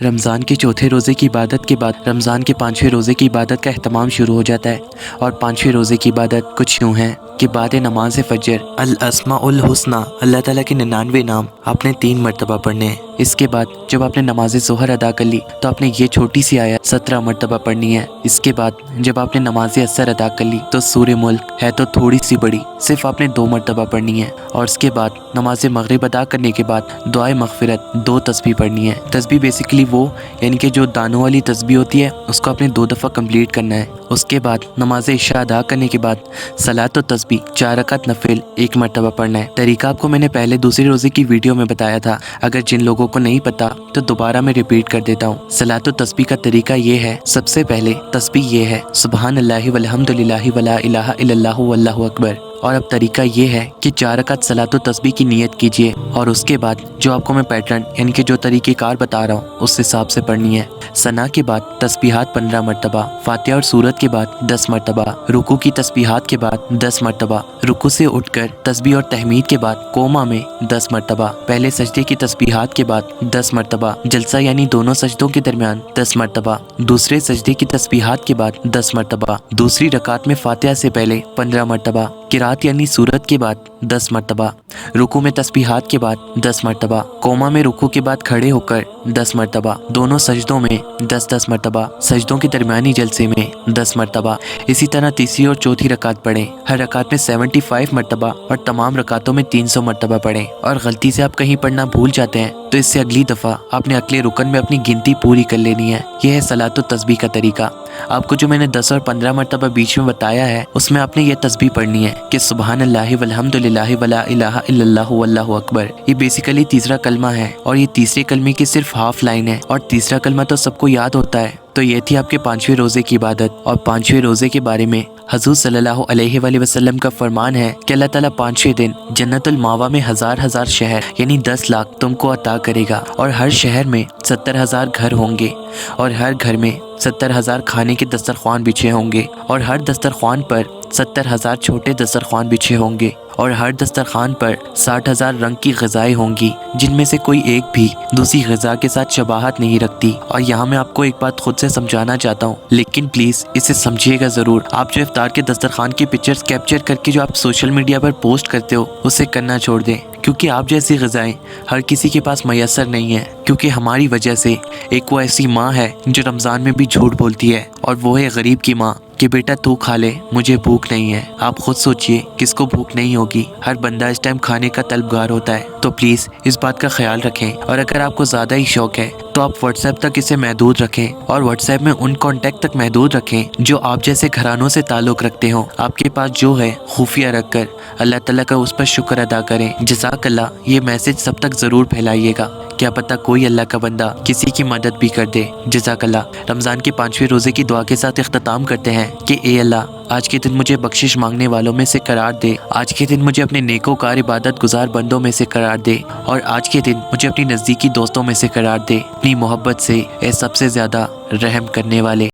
رمضان کے چوتھے روزے کی عبادت کے بعد رمضان کے پانچویں روزے کی عبادت کا اہتمام شروع ہو جاتا ہے، اور پانچویں روزے کی عبادت کچھ یوں ہے کہ بعد نماز فجر الاسماء الحسنی اللہ تعالیٰ کے 99 نام آپ نے 3 مرتبہ پڑھنے ہیں۔ اس کے بعد جب آپ نے نماز ظہر ادا کر لی تو آپ نے یہ چھوٹی سی آیت 17 مرتبہ پڑھنی ہے۔ اس کے بعد جب آپ نے نماز عصر ادا کر لی تو سورہ ملک ہے تو تھوڑی سی بڑی، صرف آپ نے 2 مرتبہ پڑھنی ہے، اور اس کے بعد نماز مغرب ادا کرنے کے بعد دعائے مغفرت 2 تسبیح پڑھنی ہے۔ تسبیح بیسیکلی وہ یعنی کہ جو دانوں والی تسبیح ہوتی ہے اس کو آپ نے 2 دفعہ کمپلیٹ کرنا ہے۔ اس کے بعد نماز عشاء ادا کرنے کے بعد صلاۃ و تسبیح 4 رکعت نفل 1 مرتبہ پڑھنا ہے۔ طریقہ آپ کو میں نے پہلے دوسرے روزے کی ویڈیو میں بتایا تھا، اگر جن لوگوں کو نہیں پتا تو دوبارہ میں ریپیٹ کر دیتا ہوں۔ صلاۃ و تسبیح کا طریقہ یہ ہے، سب سے پہلے تسبیح یہ ہے سبحان اللہ والحمد للہ ولا الہ الا اللہ واللہ اکبر، اور اب طریقہ یہ ہے کہ 4 رکعت صلاۃ و تسبیح کی نیت کیجئے، اور اس کے بعد جو آپ کو میں پیٹرن یعنی کہ جو طریقہ کار بتا رہا ہوں اس حساب سے پڑھنی ہے۔ ثنا کے بعد تسبیحات 15 مرتبہ، فاتحہ اور سورت کے بعد 10 مرتبہ، رکوع کی تسبیحات کے بعد 10 مرتبہ، رکوع سے اٹھ کر تسبیح اور تحمید کے بعد قوما میں 10 مرتبہ، پہلے سجدے کی تسبیحات کے بعد 10 مرتبہ، جلسہ یعنی دونوں سجدوں کے درمیان 10 مرتبہ، دوسرے سجدے کی تسبیحات کے بعد 10 مرتبہ، دوسری رکعت میں فاتحہ سے پہلے 15 مرتبہ، قرات یعنی سورت کے بعد 10 مرتبہ، رکوع میں تسبیحات کے بعد 10 مرتبہ، قوما میں رکوع کے بعد کھڑے ہو کر 10 مرتبہ، دونوں سجدوں میں 10 مرتبہ، سجدوں کے درمیانی جلسے میں 10 مرتبہ۔ اسی طرح تیسری اور چوتھی رکعت پڑھیں، ہر رکعت میں 75 مرتبہ اور تمام رکعتوں میں 300 مرتبہ پڑھیں، اور غلطی سے آپ کہیں پڑھنا بھول جاتے ہیں تو اس سے اگلی دفعہ آپ نے اگلے رکن میں اپنی گنتی پوری کر لینی ہے۔ یہ ہے صلاۃ و تسبیح کا طریقہ۔ آپ کو جو میں نے 10 اور 15 مرتبہ بیچ میں بتایا ہے اس میں آپ نے یہ تسبیح پڑھنی ہے کہ سبحان اللہ والحمد للہ ولا الہ الا اللہ واللہ اکبر۔ یہ بیسیکلی تیسرا کلمہ ہے، اور یہ تیسرے کلمے کی صرف ہاف لائن ہے، اور تیسرا کلمہ تو سب کو یاد ہوتا ہے۔ تو یہ تھی آپ کے 5ویں روزے کی عبادت، اور 5ویں روزے کے بارے میں حضور صلی اللہ علیہ وآلہ وسلم کا فرمان ہے کہ اللہ تعالیٰ 5ویں دن جنت الماوا میں ہزار شہر یعنی 10 لاکھ تم کو عطا کرے گا، اور ہر شہر میں 70,000 گھر ہوں گے، اور ہر گھر میں 70,000 کھانے کے دسترخوان بچھے ہوں گے، اور ہر دسترخوان پر 70,000 چھوٹے دسترخوان بچھے ہوں گے، اور ہر دسترخوان پر 60,000 رنگ کی غذائیں ہوں گی جن میں سے کوئی ایک بھی دوسری غذا کے ساتھ شباہت نہیں رکھتی۔ اور یہاں میں آپ کو ایک بات خود سے سمجھانا چاہتا ہوں، لیکن پلیز اسے سمجھیے گا ضرور۔ آپ جو افطار کے دسترخوان کی پکچرز کیپچر کر کے جو آپ سوشل میڈیا پر پوسٹ کرتے ہو اسے کرنا چھوڑ دیں، کیونکہ آپ جیسی غذائیں ہر کسی کے پاس میسر نہیں ہیں، کیونکہ ہماری وجہ سے ایک وہ ایسی ماں ہے جو رمضان میں بھی جھوٹ بولتی ہے، اور وہ ہے غریب کی ماں کہ بیٹا تو کھا لے مجھے بھوک نہیں ہے۔ آپ خود سوچئے کس کو بھوک نہیں ہوگی، ہر بندہ اس ٹائم کھانے کا طلبگار ہوتا ہے۔ تو پلیز اس بات کا خیال رکھیں، اور اگر آپ کو زیادہ ہی شوق ہے تو آپ واٹس ایپ تک اسے محدود رکھیں، اور واٹس ایپ میں ان کانٹیکٹ تک محدود رکھیں جو آپ جیسے گھرانوں سے تعلق رکھتے ہوں۔ آپ کے پاس جو ہے خفیہ رکھ کر اللہ تعالیٰ کا اس پر شکر ادا کریں۔ جزاک اللہ، یہ میسج سب تک ضرور پھیلائیے گا، کیا پتہ کوئی اللہ کا بندہ کسی کی مدد بھی کر دے۔ جزاک اللہ۔ رمضان کے 5ویں روزے کی دعا کے ساتھ اختتام کرتے ہیں کہ اے اللہ، آج کے دن مجھے بخشش مانگنے والوں میں سے قرار دے، آج کے دن مجھے اپنے نیکوکار عبادت گزار بندوں میں سے قرار دے، اور آج کے دن مجھے اپنی نزدیکی دوستوں میں سے قرار دے، اپنی محبت سے اے سب سے زیادہ رحم کرنے والے۔